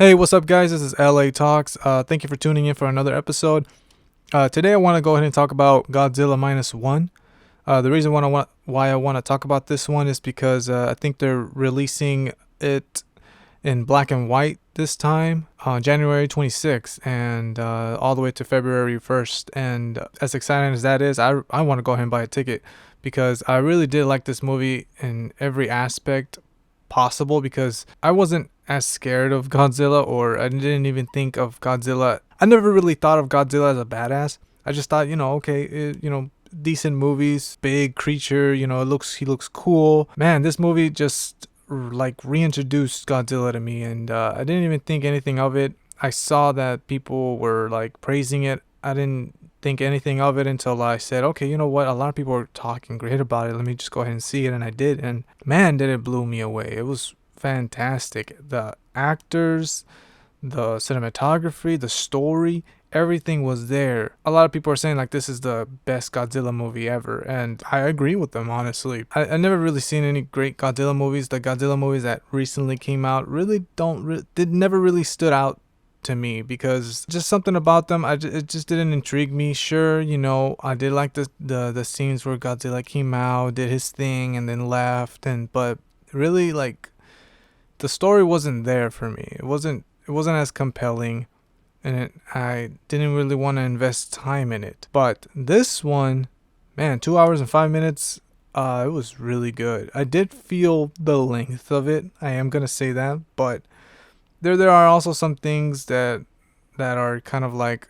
Hey, what's up, guys? This is LA Talks. Thank you for tuning in for another episode. Today, I want to go ahead and talk about Godzilla Minus ONe. The reason why I want to talk about this one is because I think they're releasing it in black and white this time on January 26th and all the way to February 1st. And as exciting as that is, I want to go ahead and buy a ticket because I really did like this movie in every aspect possible, because I wasn't as scared of Godzilla, or I didn't even think of Godzilla. I never really thought of Godzilla as a badass. I just thought, okay, decent movies, big creature, he looks cool. Man, this movie just like reintroduced Godzilla to me, and I didn't even think anything of it. I saw that people were like praising it. I didn't think anything of it until I said, okay, you know what? A lot of people are talking great about it. Let me just go ahead and see it. And I did. And man, did it blew me away. It was fantastic. The actors, the cinematography, the story, everything was there. A lot of people are saying like this is the best Godzilla movie ever. And I agree with them, honestly. I never really seen any great Godzilla movies. The Godzilla movies that recently came out really never really stood out to me, because just something about them, it just didn't intrigue me. Sure, I did like the scenes where Godzilla came out, did his thing, and then left, but really, like, the story wasn't there for me. It wasn't as compelling, and I didn't really want to invest time in it. But this one, man, 2 hours and 5 minutes. It was really good. I did feel the length of it. I am gonna say that, but there are also some things that are kind of like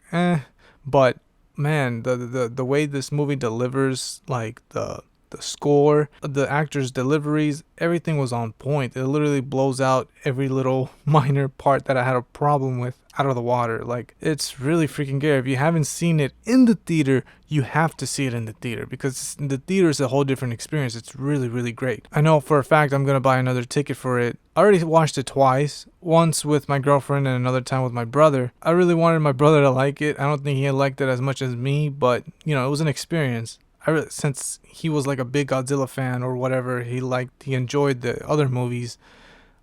but man, the way this movie delivers, like the score, the actors' deliveries, everything was on point. It literally blows out every little minor part that I had a problem with out of the water. Like, it's really freaking good. If you haven't seen it in the theater, you have to see it in the theater, because the theater is a whole different experience. It's really, really great. I know for a fact I'm gonna buy another ticket for it. I already watched it twice, once with my girlfriend and another time with my brother. I really wanted my brother to like it. I don't think he liked it as much as me, but it was an experience. Since he was like a big Godzilla fan or whatever, he enjoyed the other movies.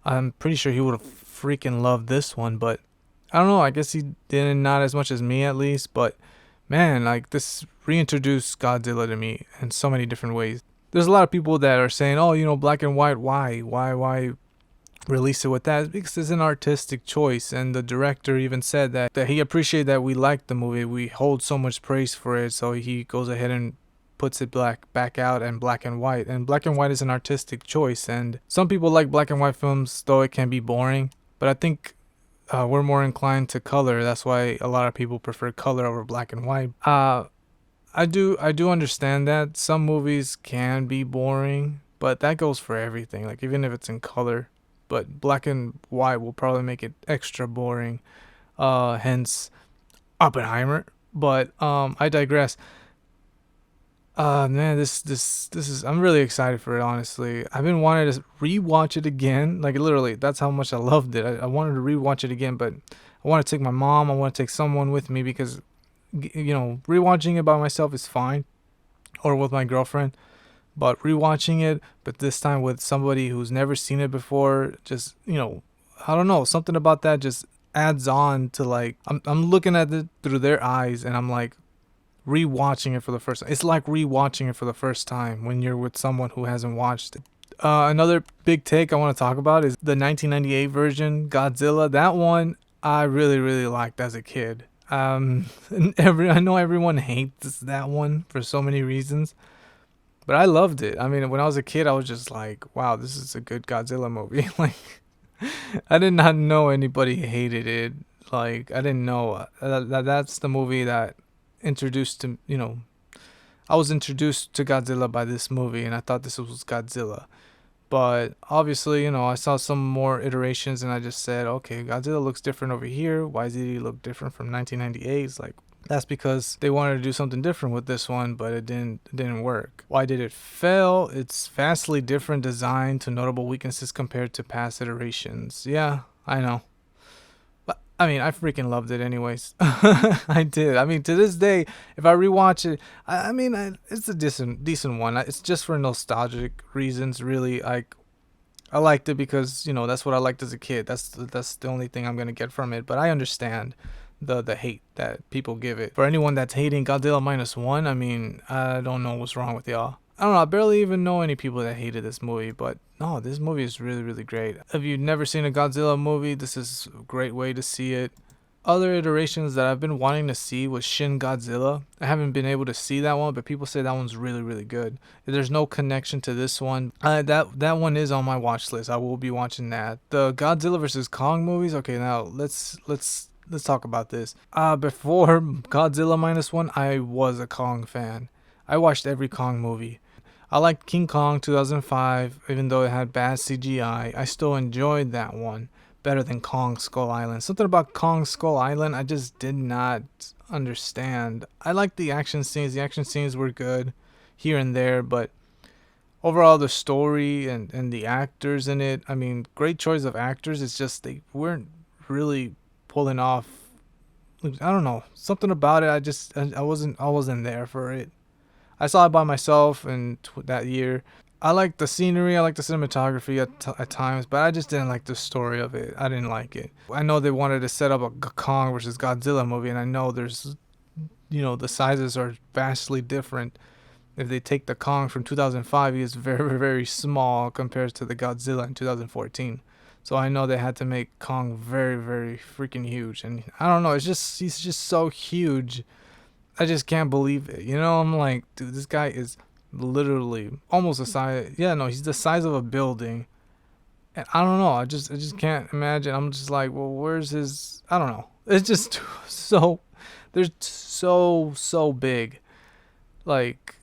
I'm pretty sure he would have freaking loved this one, but I don't know. I guess he didn't, not as much as me at least. But man, like, this reintroduced Godzilla to me in so many different ways. There's a lot of people that are saying, oh, black and white. Why release it with that? Because it's an artistic choice, and the director even said that he appreciated that we liked the movie. We hold so much praise for it, so he goes ahead and puts it back out in black and white. And black and white is an artistic choice, and some people like black and white films, though it can be boring. But I think we're more inclined to color. That's why a lot of people prefer color over black and white. I do understand that some movies can be boring, but that goes for everything. Like, even if it's in color, but black and white will probably make it extra boring. Hence Oppenheimer. But I digress. Man, this is, I'm really excited for it, honestly. I've been wanting to rewatch it again. Like, literally, that's how much I loved it. I wanted to rewatch it again, but I want to take my mom. I want to take someone with me, because rewatching it by myself is fine, or with my girlfriend. But rewatching it, but this time with somebody who's never seen it before, just I don't know, something about that just adds on to, like, I'm looking at it through their eyes, and I'm like rewatching it for the first time. It's like rewatching it for the first time when you're with someone who hasn't watched it. Another big take I want to talk about is the 1998 version Godzilla. That one I really, really liked as a kid. I know everyone hates that one for so many reasons, but I loved it. I mean, when I was a kid, I was just like, wow, this is a good Godzilla movie. Like, I did not know anybody hated it. Like, I didn't know that's the movie that introduced to I was introduced to Godzilla by this movie, and I thought this was Godzilla. But obviously, I saw some more iterations, and I just said, okay, Godzilla looks different over here. Why did he look different from 1998? It's like, that's because they wanted to do something different with this one, but it didn't work. Why did it fail? It's vastly different design to notable weaknesses compared to past iterations. Yeah, I know. I mean, I freaking loved it anyways. I did. I mean, to this day, if I rewatch it, it's a decent one. It's just for nostalgic reasons, really. Like, I liked it because that's what I liked as a kid. That's the only thing I'm gonna get from it. But I understand the hate that people give it. For anyone that's hating Godzilla Minus One, I mean, I don't know what's wrong with y'all. I don't know. I barely even know any people that hated this movie, but no, this movie is really, really great. If you've never seen a Godzilla movie, this is a great way to see it. Other iterations that I've been wanting to see was Shin Godzilla. I haven't been able to see that one, but people say that one's really, really good. There's no connection to this one. That one is on my watch list. I will be watching that. The Godzilla versus Kong movies. Okay, now let's talk about this. Before Godzilla Minus One, I was a Kong fan. I watched every Kong movie. I liked King Kong 2005, even though it had bad CGI. I still enjoyed that one better than Kong Skull Island. Something about Kong Skull Island I just did not understand. I liked the action scenes. The action scenes were good here and there, but overall the story and the actors in it, I mean, great choice of actors. It's just they weren't really pulling off. I don't know, something about it. I wasn't there for it. I saw it by myself in that year. I like the scenery, I like the cinematography at times, but I just didn't like the story of it. I didn't like it. I know they wanted to set up a Kong versus Godzilla movie, and I know the sizes are vastly different. If they take the Kong from 2005, he is very, very small compared to the Godzilla in 2014. So I know they had to make Kong very, very freaking huge, and I don't know. He's just so huge. I just can't believe it. I'm like, dude, this guy is literally almost the size. Yeah, no, he's the size of a building. And I don't know. I just can't imagine. I'm just like, well, where's his? I don't know. It's just so. They're so big. Like,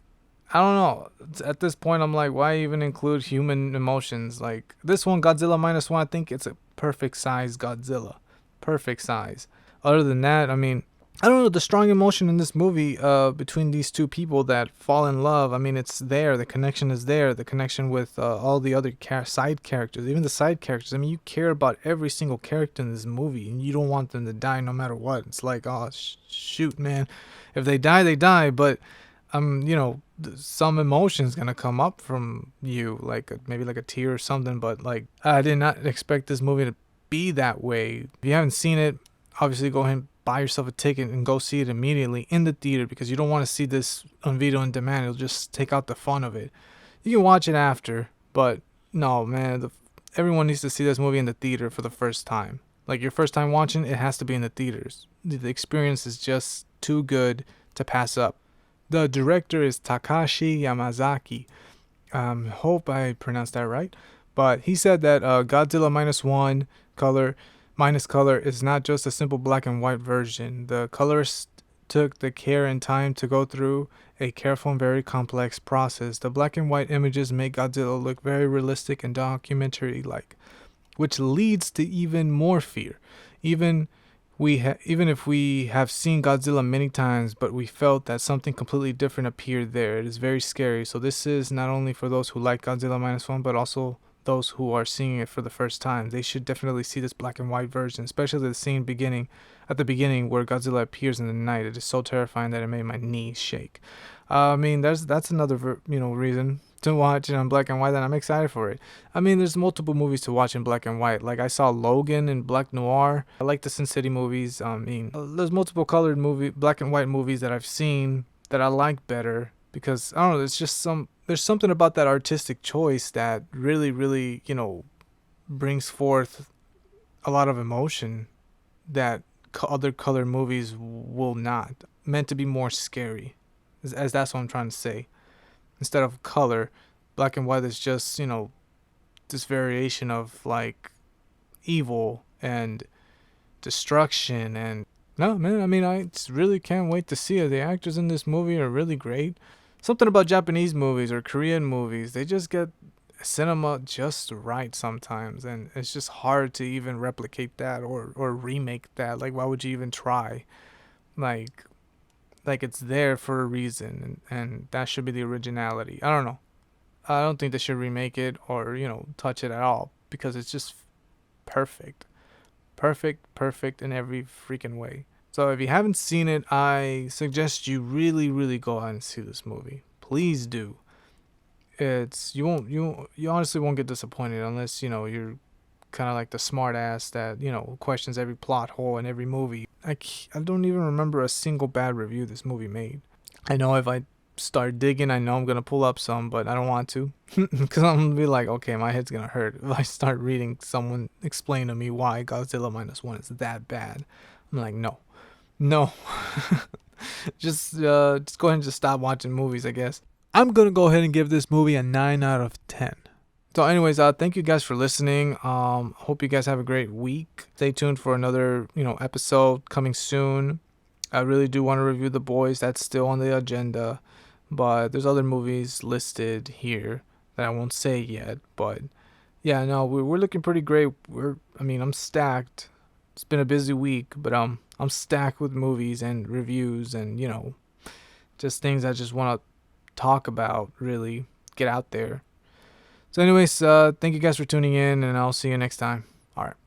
I don't know. At this point, I'm like, why even include human emotions? Like this one, Godzilla Minus One. I think it's a perfect size Godzilla. Perfect size. Other than that, I mean, I don't know, the strong emotion in this movie between these two people that fall in love. I mean, it's there. The connection is there. The connection with all the other side characters, even the side characters. I mean, you care about every single character in this movie, and you don't want them to die no matter what. It's like, oh, shoot, man. If they die, they die. But, some emotion's going to come up from you, like maybe like a tear or something. But, like, I did not expect this movie to be that way. If you haven't seen it, obviously go ahead and buy yourself a ticket and go see it immediately in the theater, because you don't want to see this on video on demand. It'll just take out the fun of it. You can watch it after, but no, man, everyone needs to see this movie in the theater for the first time. Like your first time watching, it has to be in the theaters. The experience is just too good to pass up. The director is Takashi Yamazaki. Hope I pronounced that right. But he said that Godzilla Minus One color Minus color is not just a simple black and white version. The colorist took the care and time to go through a careful and very complex process. The black and white images make Godzilla look very realistic and documentary-like, which leads to even more fear. Even if we have seen Godzilla many times, but we felt that something completely different appeared there. It is very scary. So this is not only for those who like Godzilla Minus One, but also those who are seeing it for the first time. They should definitely see this black and white version, especially the scene at the beginning where Godzilla appears in the night. It is so terrifying that it made my knees shake. I mean, that's another reason to watch it on black and white, and I'm excited for it. I mean, there's multiple movies to watch in black and white. Like I saw Logan in black noir. I like the Sin City movies. I mean, there's multiple colored black and white movies that I've seen that I like better, because I don't know, it's just there's something about that artistic choice that really, really, brings forth a lot of emotion that other colored movies will not. Meant to be more scary, as that's what I'm trying to say. Instead of color, black and white is just, this variation of like evil and destruction. And no, man, I mean, I just really can't wait to see it. The actors in this movie are really great. Something about Japanese movies or Korean movies, they just get cinema just right sometimes, and it's just hard to even replicate that or remake that. Like, why would you even try? Like it's there for a reason, and that should be the originality. I don't know. I don't think they should remake it or touch it at all, because it's just perfect. Perfect in every freaking way. So if you haven't seen it, I suggest you really, really go out and see this movie. Please do. It's you honestly won't get disappointed unless you're kind of like the smart ass that questions every plot hole in every movie. I don't even remember a single bad review this movie made. I know if I start digging, I know I'm gonna pull up some, but I don't want to, because I'm gonna be like, okay, my head's gonna hurt if I start reading someone explain to me why Godzilla Minus One is that bad. I'm like, no, no, just go ahead and just stop watching movies, I guess. I'm gonna go ahead and give this movie a 9 out of 10. So, anyways, thank you guys for listening. Hope you guys have a great week. Stay tuned for another episode coming soon. I really do want to review The Boys. That's still on the agenda. But there's other movies listed here that I won't say yet. But yeah, no, we're looking pretty great. I'm stacked. It's been a busy week, but I'm stacked with movies and reviews and just things I just want to talk about. Really get out there. So, anyways, thank you guys for tuning in, and I'll see you next time. All right.